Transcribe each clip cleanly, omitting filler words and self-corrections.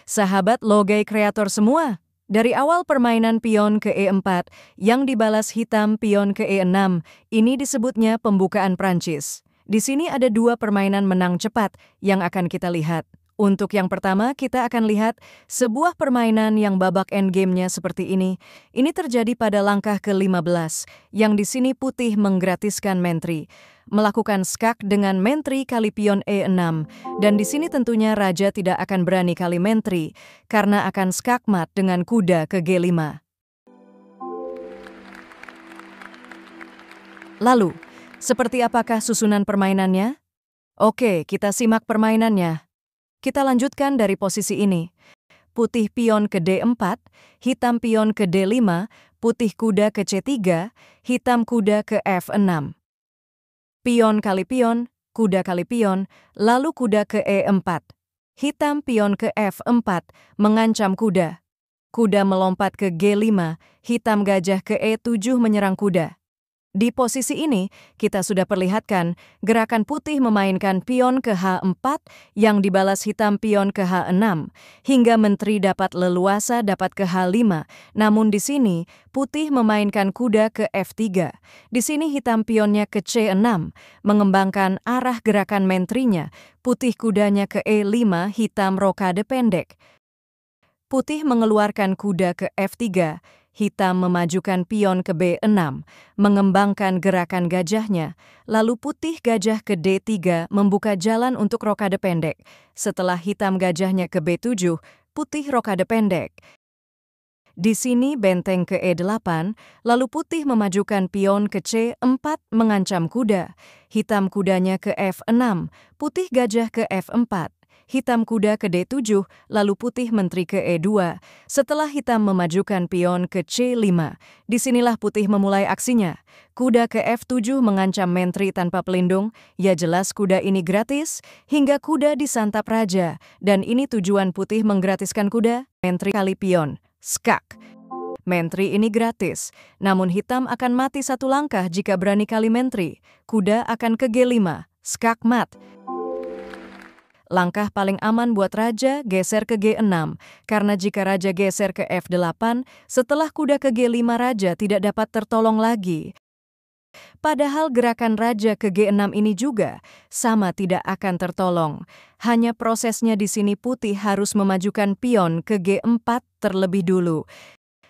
Sahabat logai kreator semua, dari awal permainan pion ke E4 yang dibalas hitam pion ke E6, ini disebutnya pembukaan Prancis. Di sini ada dua permainan menang cepat yang akan kita lihat. Untuk yang pertama, kita akan lihat sebuah permainan yang babak endgame-nya seperti ini. Ini terjadi pada langkah ke-15, yang di sini putih menggratiskan menteri. Melakukan skak dengan menteri kali pion E6, dan di sini tentunya raja tidak akan berani kali menteri, karena akan skak mat dengan kuda ke G5. Lalu, seperti apakah susunan permainannya? Oke, kita simak permainannya. Kita lanjutkan dari posisi ini. Putih pion ke D4, hitam pion ke D5, putih kuda ke C3, hitam kuda ke F6. Pion kali pion, kuda kali pion, lalu kuda ke E4. Hitam pion ke F4, mengancam kuda. Kuda melompat ke G5, hitam gajah ke E7 menyerang kuda. Di posisi ini, kita sudah perlihatkan gerakan putih memainkan pion ke H4 yang dibalas hitam pion ke H6, hingga menteri dapat leluasa dapat ke H5. Namun di sini, putih memainkan kuda ke F3. Di sini hitam pionnya ke C6, mengembangkan arah gerakan menterinya. Putih kudanya ke E5, hitam rokade pendek. Putih mengeluarkan kuda ke F3, hitam memajukan pion ke B6, mengembangkan gerakan gajahnya, lalu putih gajah ke D3 membuka jalan untuk rokade pendek. Setelah hitam gajahnya ke B7, putih rokade pendek. Di sini benteng ke E8, lalu putih memajukan pion ke C4 mengancam kuda. Hitam kudanya ke F6, putih gajah ke F4. Hitam kuda ke D7, lalu putih menteri ke E2. Setelah hitam memajukan pion ke C5, disinilah putih memulai aksinya. Kuda ke F7 mengancam menteri tanpa pelindung, ya jelas kuda ini gratis, hingga kuda disantap raja. Dan ini tujuan putih menggratiskan kuda, menteri kali pion, skak. Menteri ini gratis, namun hitam akan mati satu langkah jika berani kali menteri. Kuda akan ke G5, skak mat. Langkah paling aman buat raja geser ke G6, karena jika raja geser ke F8, setelah kuda ke G5 raja tidak dapat tertolong lagi. Padahal gerakan raja ke G6 ini juga sama tidak akan tertolong. Hanya prosesnya di sini putih harus memajukan pion ke G4 terlebih dulu.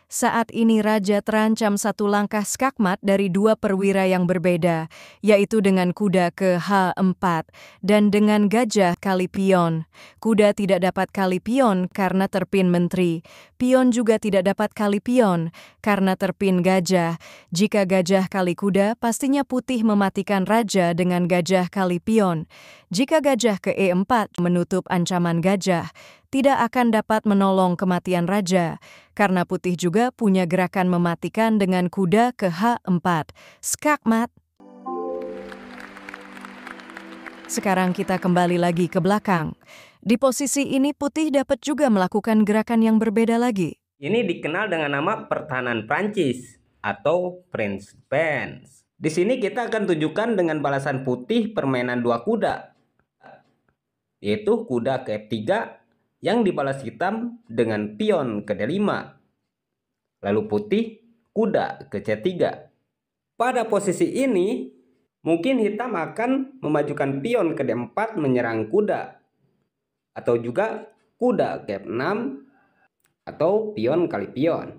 Saat ini raja terancam satu langkah skakmat dari dua perwira yang berbeda, yaitu dengan kuda ke H4 dan dengan gajah kali pion. Kuda tidak dapat kali pion karena terpin menteri. Pion juga tidak dapat kali pion karena terpin gajah. Jika gajah kali kuda, pastinya putih mematikan raja dengan gajah kali pion. Jika gajah ke E4 menutup ancaman gajah, tidak akan dapat menolong kematian raja, karena putih juga punya gerakan mematikan dengan kuda ke H4. Skakmat. Sekarang kita kembali lagi ke belakang. Di posisi ini putih dapat juga melakukan gerakan yang berbeda lagi. Ini dikenal dengan nama pertahanan Prancis atau French Defense. Di sini kita akan tunjukkan dengan balasan putih permainan dua kuda, yaitu kuda ke F3 yang dibalas hitam dengan pion ke D5. Lalu putih kuda ke C3. Pada posisi ini, mungkin hitam akan memajukan pion ke D4 menyerang kuda. Atau juga kuda ke F6 atau pion kali pion.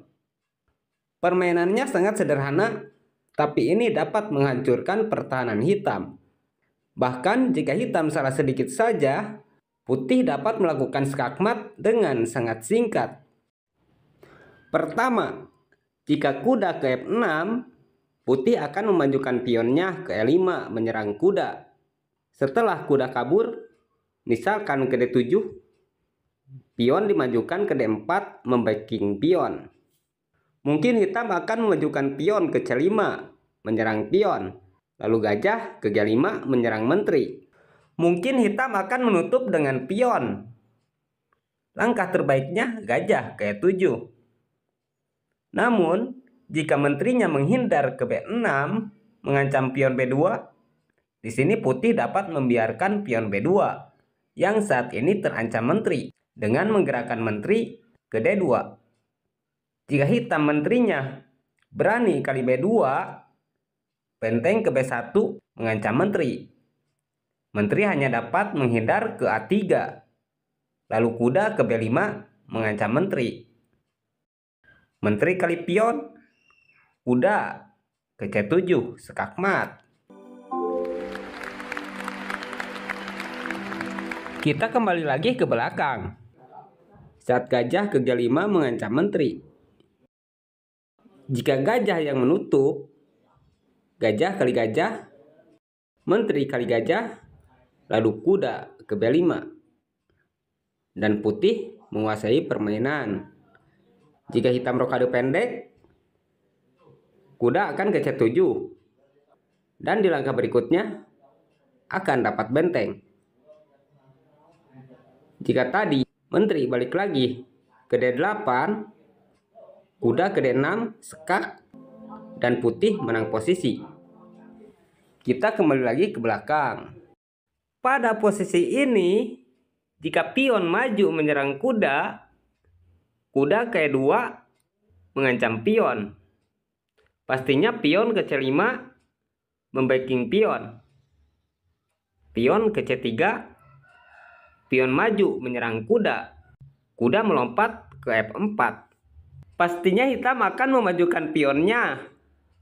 Permainannya sangat sederhana, tapi ini dapat menghancurkan pertahanan hitam. Bahkan jika hitam salah sedikit saja, putih dapat melakukan skakmat dengan sangat singkat. Pertama, jika kuda ke F6, putih akan memajukan pionnya ke E5 menyerang kuda. Setelah kuda kabur, misalkan ke D7, pion dimajukan ke D4 membacking pion. Mungkin hitam akan memajukan pion ke C5 menyerang pion, lalu gajah ke G5 menyerang menteri. Mungkin hitam akan menutup dengan pion. Langkah terbaiknya gajah ke E7. Namun, jika menterinya menghindar ke B6, mengancam pion B2, di sini putih dapat membiarkan pion B2 yang saat ini terancam menteri. dengan menggerakkan menteri ke D2. Jika hitam menterinya berani kali B2, benteng ke B1 mengancam menteri. Menteri hanya dapat menghindar ke A3. Lalu kuda ke B5 mengancam menteri. Menteri kali pion, kuda ke C7 skakmat. Kita kembali lagi ke belakang. Saat gajah ke G5 mengancam menteri. Jika gajah yang menutup, gajah kali gajah, menteri kali gajah, lalu kuda ke B5. Dan putih menguasai permainan. Jika hitam rokade pendek, kuda akan ke C7. Dan di langkah berikutnya akan dapat benteng. Jika tadi menteri balik lagi ke D8, kuda ke D6 skak, dan putih menang posisi. Kita kembali lagi ke belakang. Pada posisi ini, jika pion maju menyerang kuda, kuda ke E2 mengancam pion. Pastinya pion ke C5 membacking pion. Pion ke C3, pion maju menyerang kuda. Kuda melompat ke F4. Pastinya hitam akan memajukan pionnya,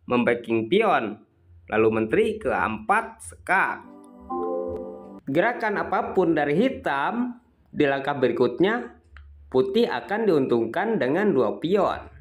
membacking pion, lalu menteri ke A4 skak. Gerakan apapun dari hitam, di langkah berikutnya putih akan diuntungkan dengan 2 pion.